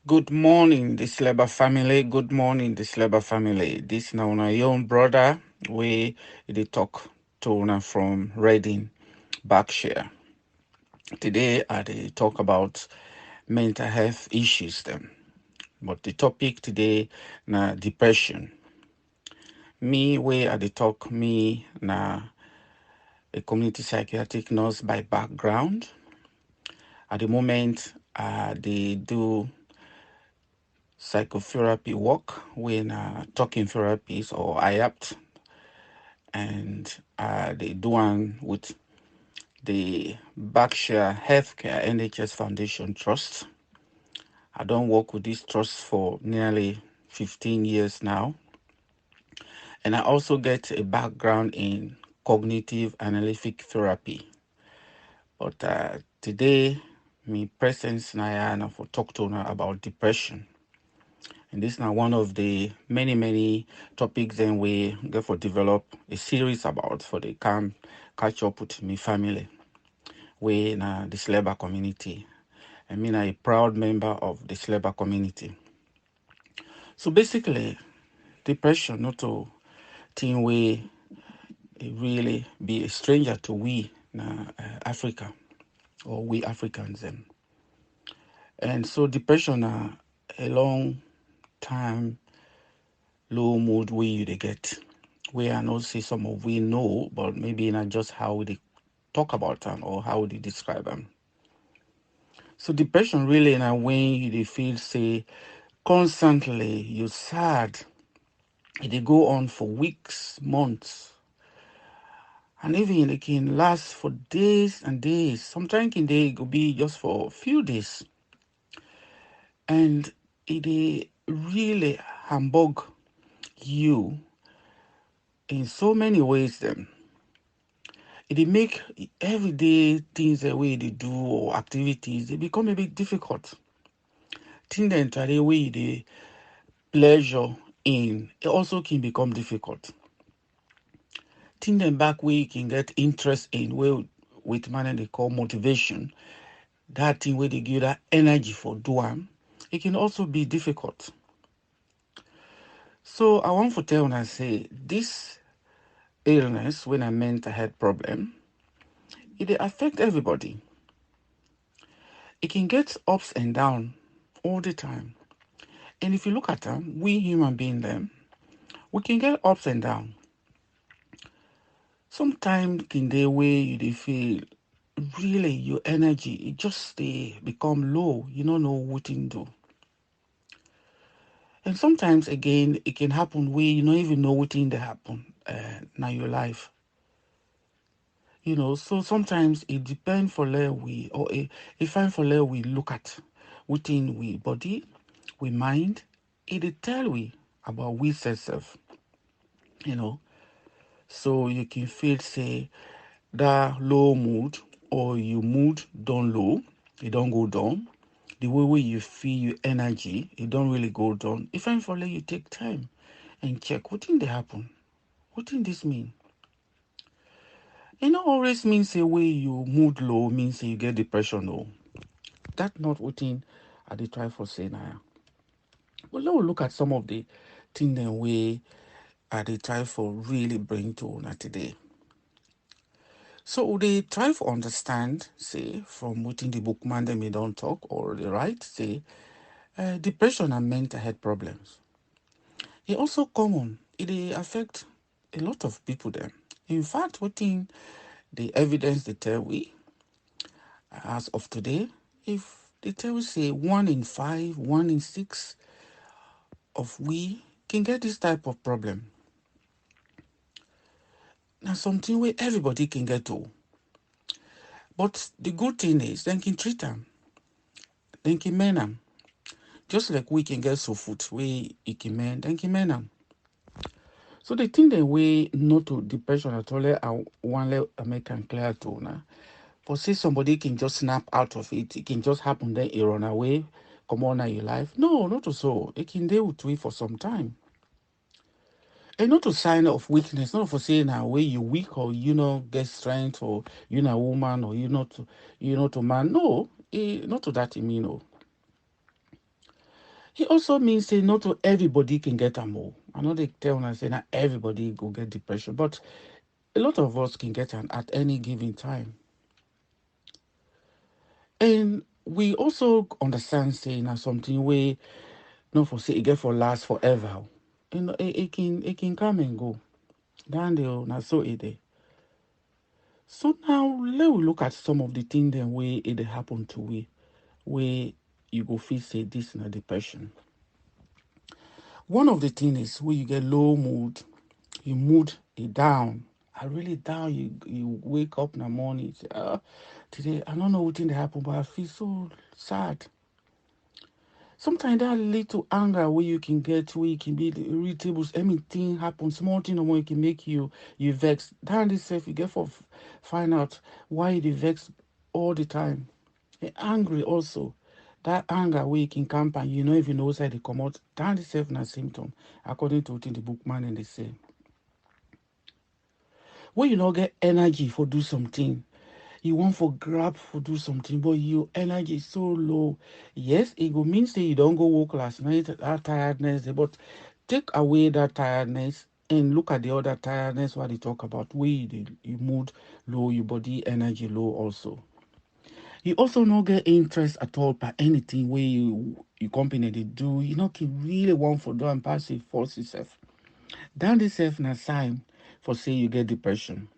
Good morning, the SLEBA family. Good morning, the SLEBA family. This now my own brother. We they talk to una from Reading, Berkshire. Today I dey talk about mental health issues them. But the topic today na depression. Me we I dey talk me na a community psychiatric nurse by background. At the moment they do psychotherapy work when talking therapies or IAPT, and they do one with the Berkshire Healthcare NHS Foundation Trust. I don't work with this trust for nearly 15 years now, and I also get a background in cognitive analytic therapy. But today, me presence na for talk to now about depression. And this is now one of the many topics then we get for develop a series about for the camp catch up with me family. We in the SLEBA community. I mean a proud member of the SLEBA community. So basically, depression not to thing we really be a stranger to we Africa or we Africans then. And so depression a long time low mood we they get. We are not say some of we know, but maybe not just how they talk about them or how they describe them. So depression really in a way you feel say constantly you sad. They go on for weeks, months, and even it can last for days and days. Sometimes it could be just for a few days, and it really humbug you in so many ways. Then it make everyday things the way they do or activities they become a bit difficult. Things the entire way they pleasure in it also can become difficult. Things them back where you can get interest in where with man they call motivation, that thing where they give that energy for doing, it can also be difficult. So I want to tell and say this illness when I mental health problem, it dey affect everybody. It can get ups and down all the time. And if you look at them, we human beings them, we can get ups and down. Sometimes in the way you dey feel really your energy it just they become low. You don't know what to do. And sometimes again it can happen where you don't even know what thing they happen now your life. So sometimes it depends for where we or it find for where we look at within we body, we mind, it tell we about we self, you know. So you can feel say that low mood or your mood don't low, it don't go down. The way you feel your energy, it don't really go down. If I'm for you take time and check what thing they happen. What thing this mean? It not always means a way you mood low means you get depression low. That's not what thing I dey try for say now. But let's look at some of the things that we I dey try for really bring to una today. So they try to understand, say, from within the book man they may don't talk or they write, say, depression and mental health problems. It also common. It dey affect a lot of people there. In fact, what in the evidence they tell we as of today, if they tell we say 1 in 5, 1 in 6 of we can get this type of problem. Now something where everybody can get to. But the good thing is they can treat them. They can mend them. Just like we can get so food, we can mend, they can mend them. So the thing that we not to depression at all, I want to make it clear to now. For say somebody can just snap out of it, it can just happen then it run away, come on in your life. No, not so. It can deal with it for some time. And not a sign of weakness, not for saying now where you weak or get strength or you're not a woman or you're not a man. No, not to that mean no. It also means say not to everybody can get a more. I know they tell us say not everybody go get depression, but a lot of us can get an at any given time. And we also understand saying that something we not for say it get for last forever. You know, it can come and go. Down there, now so it dey. So now let we look at some of the things then way it dey happen to we, where you go feel say this na depression. One of the things is where you get low mood, your mood is down. I really down. You wake up in the morning, say, today I don't know what thing that happened, but I feel so sad. Sometimes that lead to anger where you can get, where you can be irritable. Anything happens, small thing or more, it can make you vex. That itself you get for find out why you vex all the time. And angry also. That anger where you can camp and you know if you know side they come out. That itself na symptom, according to what in the book man and they say. When you not get energy for do something, you want for grab for do something, but your energy is so low. Yes, it go mean say you don't go work last night, that tiredness, but take away that tiredness and look at the other tiredness what they talk about, where you mood low, your body energy low also. You also not get interest at all by anything where you company they do. You not can really want for do and pass it force yourself. Down this self na sign for say you get depression.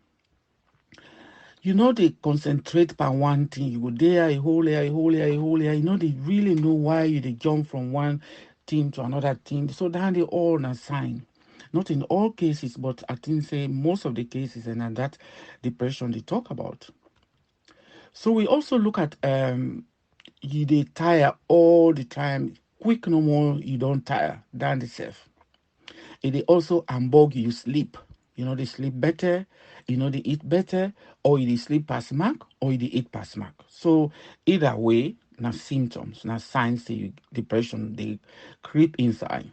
You know they concentrate on one thing. You go there, a whole year, a whole year, a whole year. You know they really know why you they jump from one team to another team. So that they all a sign. Not in all cases, but I think say most of the cases and that depression they talk about. So we also look at you they tire all the time. Quick no more, you don't tire. Than the self. It dey also ambog you sleep. You know, they sleep better, you know, they eat better, or you dey sleep past mark, or you dey eat past mark. So either way, na symptoms, na signs say depression they creep inside.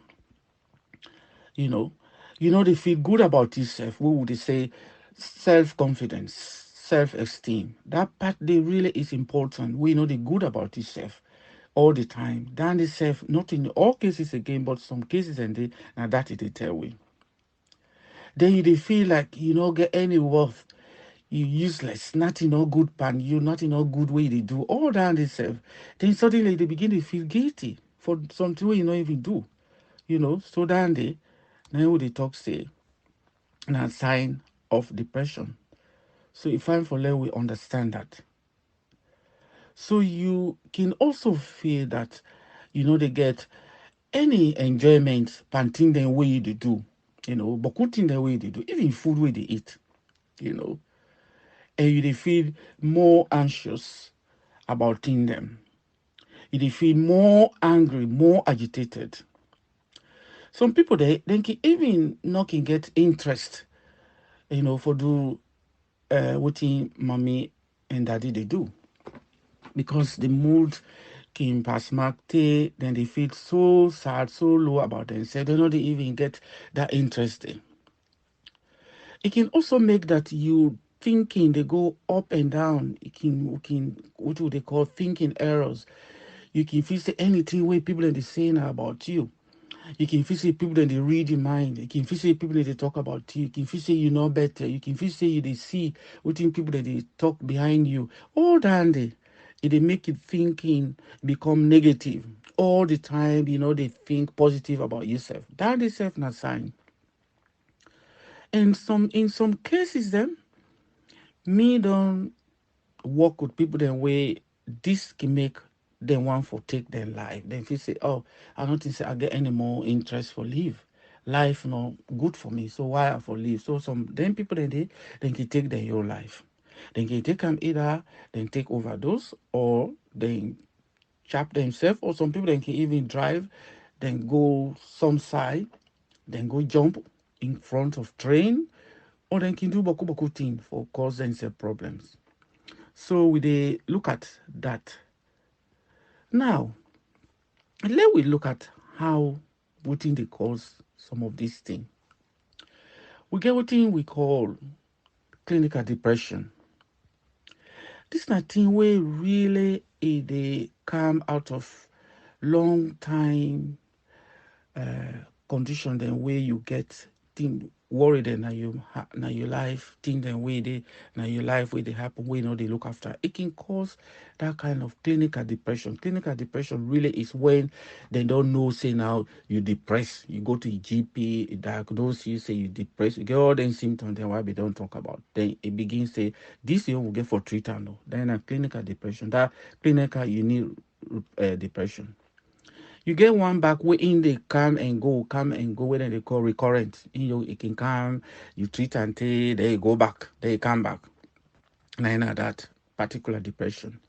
You know, they feel good about yourself. What would they say? Self-confidence, self-esteem. That part they really is important. We know they good about yourself all the time. Than the self, not in all cases again, but some cases and they now that it they tell we. Then you dey feel like you no get any worth. You useless, nothing no good pan you, nothing no good way they do. All that they self. Then suddenly they begin to feel guilty for something way you not even do. So then they now they talk say a sign of depression. So if I'm for let we understand that. So you can also feel that they get any enjoyment panting the way they do. But good thing the way they do, even food way they eat, you know. And you dey feel more anxious about thing them. You dey feel more angry, more agitated. Some people they can even not can get interest, for do what mommy and daddy they do. Because the mood can pass mark then they feel so sad, so low about themselves. They don't even get that interesting. It can also make that you thinking they go up and down. It can what would they call thinking errors. You can feel say anything where people are saying about you. You can feel say people that they read your mind. You can feel say people that they talk about you. You can feel say you know better. You can feel say you they see what in people that they talk behind you. All that they make you thinking become negative all the time. They think positive about yourself. That is self not sign. And in some cases, then me don't work with people then way this can make them want for take their life. Then feel say, oh, I don't think say I get any more interest for live. Life no good for me. So why I for live? So some then people then can take their whole life. They can take them either then take overdose or then chap themselves or some people then can even drive, then go some side, then go jump in front of train, or then can do boku boku thing for cause themselves problems. So we dey look at that. Now, let we look at how wetin dey cause some of these things. We get wetin we call clinical depression. This na thing wey really dey come out of long time condition then where you get think worried and now your life think then way they now your life where they happen where you know they look after it can cause that kind of clinical depression. Clinical depression really is when they don't know say now you depressed, you go to your GP, diagnose you, say you depressed, you get all them symptoms, then why we don't talk about, then it begins say this you will get for treatment no. Then a clinical depression, that clinical you need depression. You get one back where in they come and go, where they call recurrent. You know, it can come, you treat until they go back, they come back. And I that particular depression.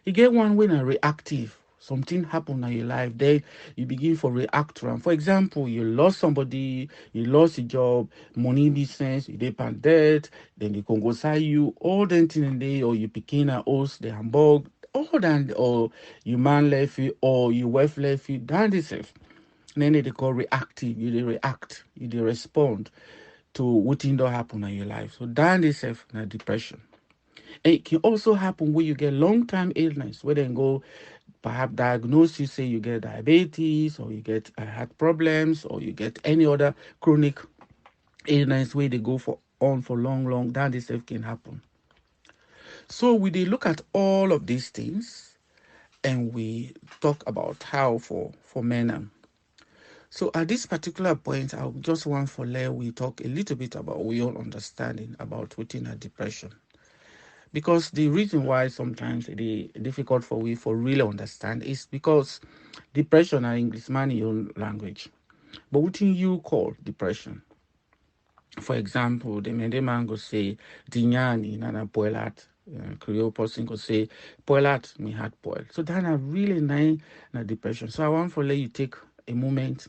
You get one when a reactive. Something happen in your life, then you begin for react to am. For example, you lost somebody, you lost a job, money business, you depend debt, then they can go side you, all them thing in there, or you begin a host, the Hamburg, all that, or you man left you, or your wife left you, that is it. Then they call reactive. You they react, you they respond to what thing don't happen in your life. So that is self na depression. And it can also happen when you get long term illness, where then go perhaps diagnose you say you get diabetes or you get heart problems or you get any other chronic illness where they go for on for long, that this stuff can happen. So we they look at all of these things and we talk about how for men. So at this particular point, I just want for let we talk a little bit about we all understanding about within a depression. Because the reason why sometimes it is difficult for we for really understand is because depression are English man in your own language. But what do you call depression? For example, the man go say dinyani nana poelat. Creole person go say poelat me had poel. So that are really nine na depression. So I want for let you take a moment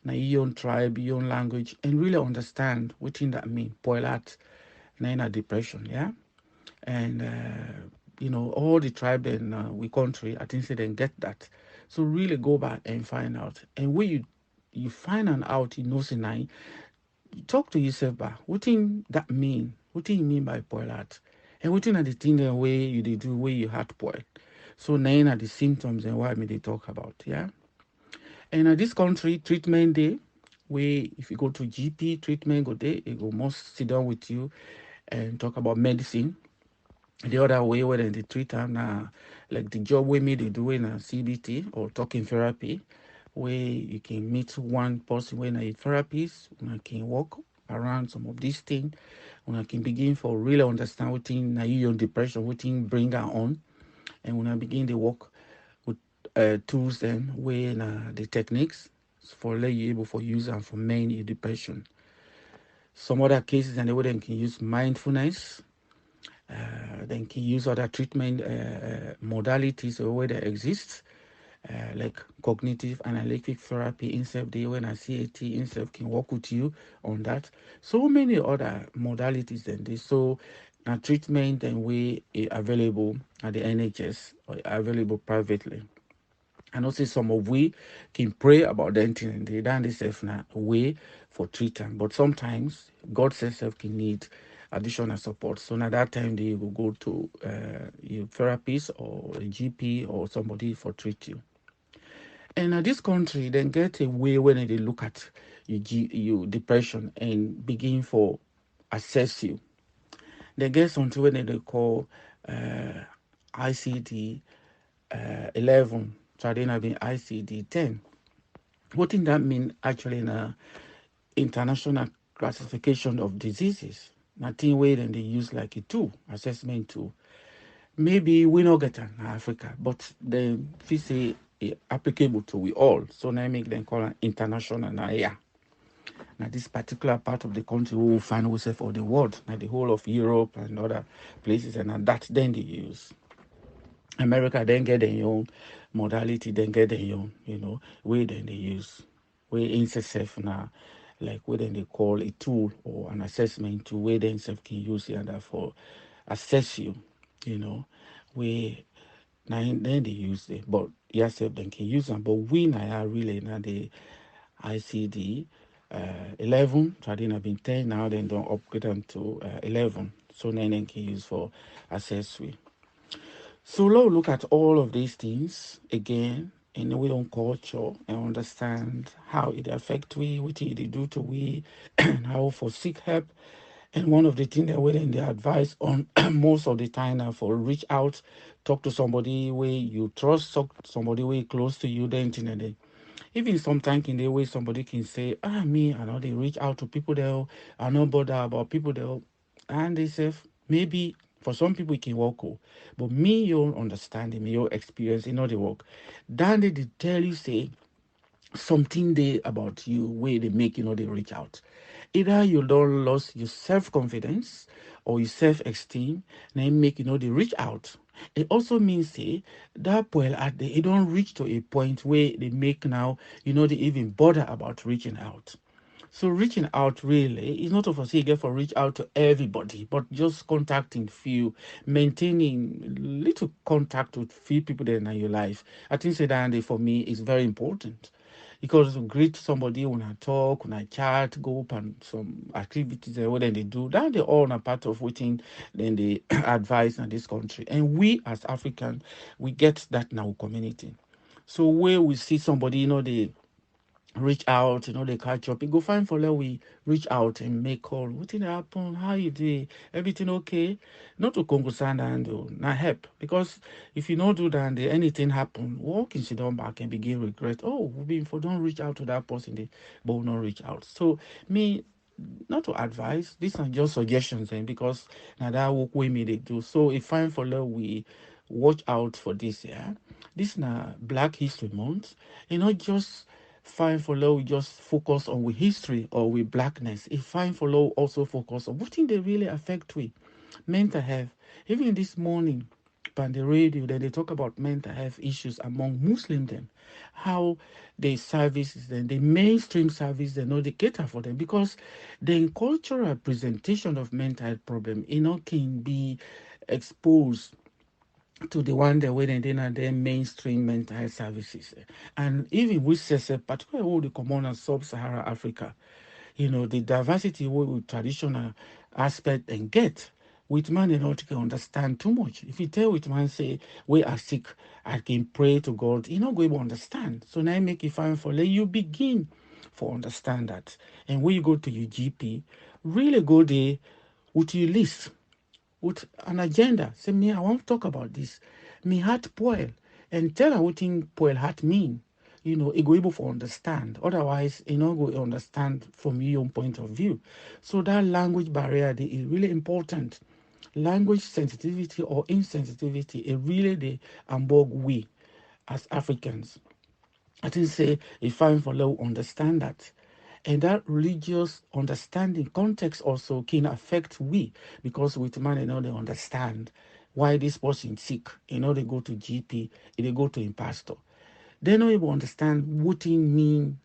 na your own tribe, your own language, and really understand what thing that mean. Poelat na depression, yeah? And all the tribe in we country, I think they didn't get that. So really go back and find out. And when you find out, you know, say now, you talk to yourself back. What thing that mean? What thing you mean by boil out? And what thing are the thing the way you did do where you had boil? So now are the symptoms and why me they talk about, yeah. And this country treatment day, where if you go to GP treatment go there, it will must sit down with you and talk about medicine. The other way where they treat them like the job we made they do in a CBT or talking therapy, where you can meet one person when a therapist, when I can walk around some of these things, when I can begin for really understand what thing na you on depression, what thing bring her on, and when I begin to work with tools then when the techniques for let you able for use and for main your depression. Some other cases and they would can use mindfulness, then can use other treatment modalities or where they exist, like cognitive analytic therapy, instead they when a CAT instead can work with you on that. So many other modalities than this. So treatment and we available at the NHS or available privately. And also some of we can pray about the thing and they don't themselves na way for treatment. But sometimes God says self can need additional support. So now that time they will go to your therapist or a GP or somebody for treat you. And this country then get a way when they look at you depression and begin for assess you. They get something when they call ICD 11, so then have been ICD 10. What does that mean actually in a international classification of diseases? Nothing way than they use like a tool, assessment tool. Maybe we not get in Africa, but they say applicable to we all. So now I make them call an international now, yeah. Now this particular part of the country we will find ourselves or the world, now the whole of Europe and other places, and that then they use. America then get their own modality, then get their own, way then they use. Where itself now, like where then they call a tool or an assessment tool, where then self can use it and therefore assess you, you know, where now then they use it, but yourself then can use them. But we now are really now the ICD 11, so I didn't have been 10 now, then don't upgrade them to 11. So then they can use for accessory. So let's look at all of these things again in our own culture and understand how it affect we, what it do to we, and how for seek help. And one of the things that we in the advice on most of the time now for reach out, talk to somebody where you trust, talk to somebody where close to you, then thing. Even sometimes in the way somebody can say, me, I know they reach out to people there, I know bother about people there, and they say, maybe for some people it can work, but me, your understanding, me, your experience, they work. Then they tell you, say, something they about you where they make they reach out. Either you don't lose your self-confidence or your self-esteem, then make they reach out. It also means say that point at the it don't reach to a point where they make now they even bother about reaching out. So reaching out really is not of a say get for reach out to everybody, but just contacting few, maintaining little contact with few people that in your life. I think say that for me is very important. Because to greet somebody when I talk, when I chat, go up and some activities and what then they do, that they all are part of within then the advice in this country. And we as African, we get that in our community. So where we see somebody, they reach out, they catch up. You go find for let we reach out and make call. What did happen? How you doing? Everything okay? Not to concern and not help. Because if you don't do that and anything happen, walk and sit down back and begin regret. Oh, we been for don't reach out to that person, but we not reach out. So me not to advise, these are just suggestions and because now that work we me they do. So if fine for let we watch out for this, yeah. This na Black History Month. Not just fine for law we just focus on with history or with blackness. If fine for law also focus on what thing they really affect we mental health. Even this morning on the radio, then they talk about mental health issues among Muslim them, how the services then the mainstream service they know they cater for them because the cultural presentation of mental health problem can be exposed to the one that went in and their mainstream mental health services. And even we say, particularly all the common and sub-Saharan Africa, the diversity we traditional aspect and get with man and not can understand too much. If you tell with man say we are sick, I can pray to God, not going to understand. So now I make it fine for let you begin for understand that. And when you go to your GP, really go there with your list with an agenda. Say me, I want to talk about this. Me heart poil and tell her what thing poil heart mean. It go able to understand. Otherwise, go understand from your own point of view. So that language barrier is really important. Language sensitivity or insensitivity is really the ambog we as Africans. I think say if I'm for low understand that. And that religious understanding context also can affect we because with man they understand why this person sick. They go to GP, they go to a pastor. They don't even understand what it mean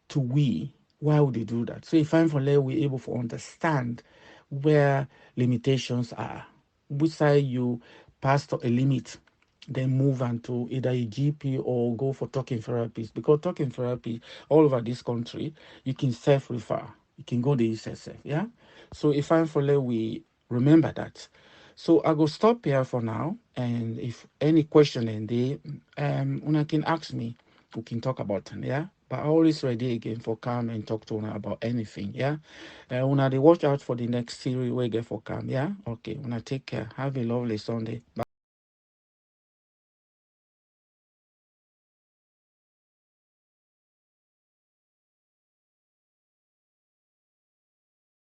to we. Why would they do that? So if I'm for later we're able to understand where limitations are. Which side you pass a limit, then move on to either a GP or go for talking therapies. Because talking therapy all over this country, you can self-refer. You can go the yourself, yeah? So if I'm for later we remember that. So I go stop here for now. And if any question and they una can ask me, we can talk about it, yeah. But I always ready again for come and talk to una about anything, yeah. Una they watch out for the next series we get for come, yeah. Okay, una take care. Have a lovely Sunday. Bye.